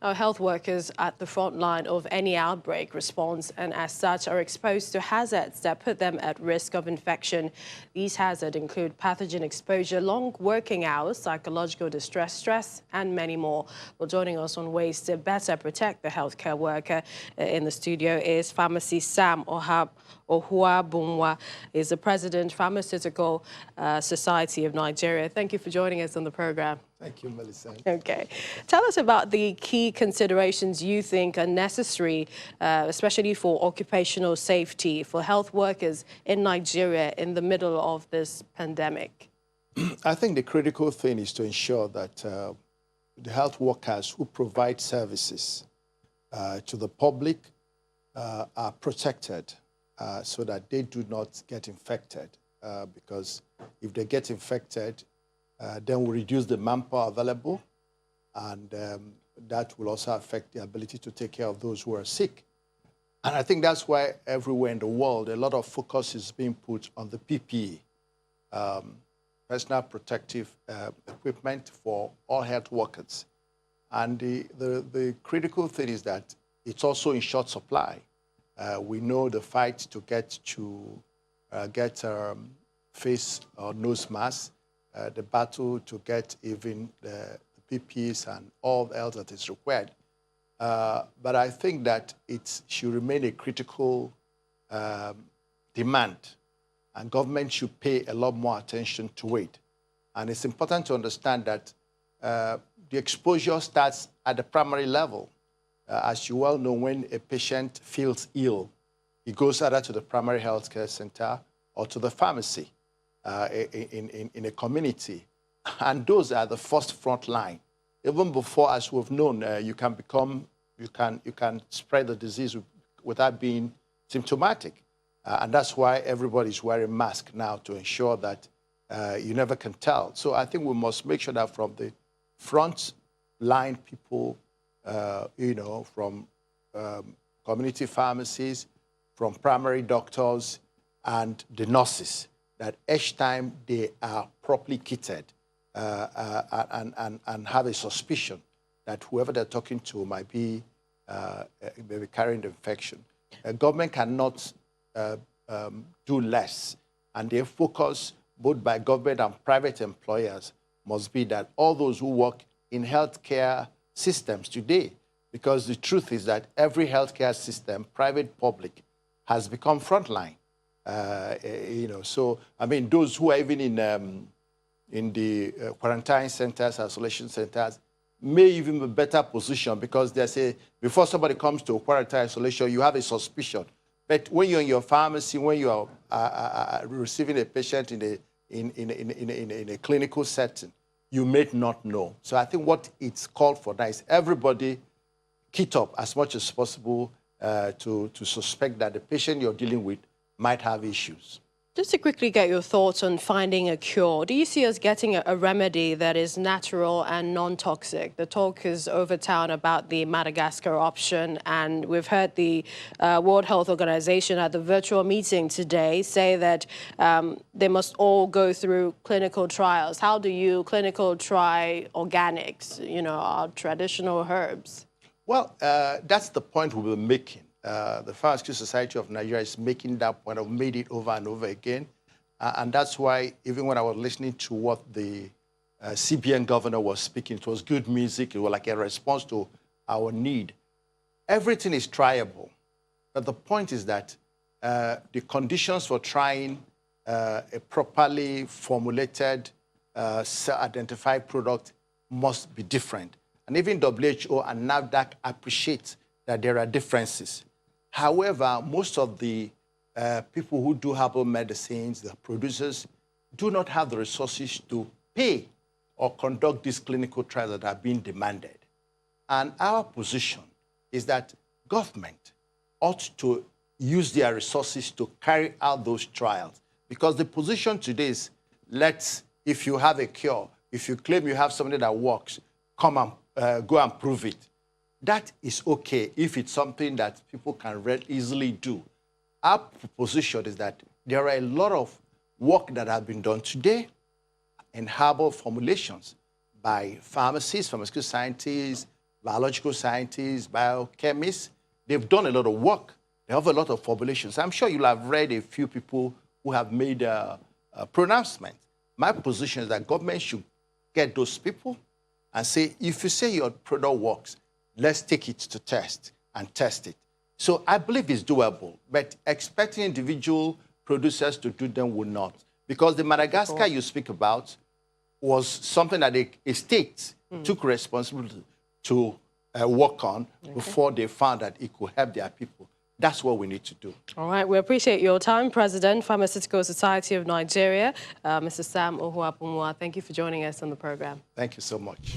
Now, health workers at the front line of any outbreak response and as such are exposed to hazards that put them at risk of infection. These hazards include pathogen exposure, long working hours, psychological distress, stress, and many more. Well, joining us on ways to better protect the healthcare worker in the studio is pharmacist Sam Ohuabunwa, is the President, Pharmaceutical Society of Nigeria. Thank you for joining us on the program. Thank you, Melissa. Okay. Tell us about the key considerations you think are necessary, especially for occupational safety for health workers in Nigeria in the middle of this pandemic. I think the critical thing is to ensure that the health workers who provide services to the public are protected so that they do not get infected. Because if they get infected, then we reduce the manpower available, and that will also affect the ability to take care of those who are sick. And I think that's why everywhere in the world, a lot of focus is being put on the PPE, personal protective equipment for all health workers. And the critical thing is that it's also in short supply. We know the fight to get face or nose masks, the battle to get even the PPEs and all else that is required. But I think that it should remain a critical demand, and government should pay a lot more attention to it. And it's important to understand that the exposure starts at the primary level. As you well know, when a patient feels ill, he goes either to the primary health care center or to the pharmacy in a community. And those are the first front line. Even before, as we've known, you can spread the disease without being symptomatic. And that's why everybody's wearing masks now, to ensure that you never can tell. So I think we must make sure that from the front line people, from community pharmacies, from primary doctors, and the nurses, that each time they are properly kitted and have a suspicion that whoever they're talking to might be carrying the infection. Government cannot do less, and their focus, both by government and private employers, must be that all those who work in healthcare systems today, because the truth is that every healthcare system, private, public, has become frontline. So I mean, those who are even in the quarantine centers, isolation centers, may even be better positioned, because they say before somebody comes to quarantine isolation, you have a suspicion. But when you're in your pharmacy, when you are receiving a patient in a clinical setting, you may not know. So I think what it's called for now is everybody kit up as much as possible to suspect that the patient you're dealing with might have issues. Just to quickly get your thoughts on finding a cure, do you see us getting a remedy that is natural and non-toxic? The talk is over town about the Madagascar option, and we've heard the World Health Organization at the virtual meeting today say that they must all go through clinical trials. How do you clinical try organics, our traditional herbs? Well, that's the point we were making. The Pharmaceutical Society of Nigeria is making that point. I've made it over and over again. And that's why even when I was listening to what the CBN governor was speaking, it was good music. It was like a response to our need. Everything is tryable. But the point is that the conditions for trying a properly formulated, identified product must be different. And even WHO and NAFDAC appreciate that there are differences. However, most of the people who do herbal medicines, the producers, do not have the resources to pay or conduct these clinical trials that are being demanded. And our position is that government ought to use their resources to carry out those trials. Because the position today is, if you have a cure, if you claim you have something that works, come and go and prove it. That is okay if it's something that people can easily do. Our position is that there are a lot of work that has been done today in herbal formulations by pharmacists, pharmaceutical scientists, biological scientists, biochemists. They've done a lot of work. They have a lot of formulations. I'm sure you'll have read a few people who have made a pronouncement. My position is that government should get those people and say, if you say your product works, let's take it to test and test it. So I believe it's doable, but expecting individual producers to do them will not. Because the Madagascar you speak about was something that a state took responsibility to work on before they found that it could help their people. That's what we need to do. All right, we appreciate your time, President, Pharmaceutical Society of Nigeria, Mr. Sam Ohuabunwa. Thank you for joining us on the program. Thank you so much.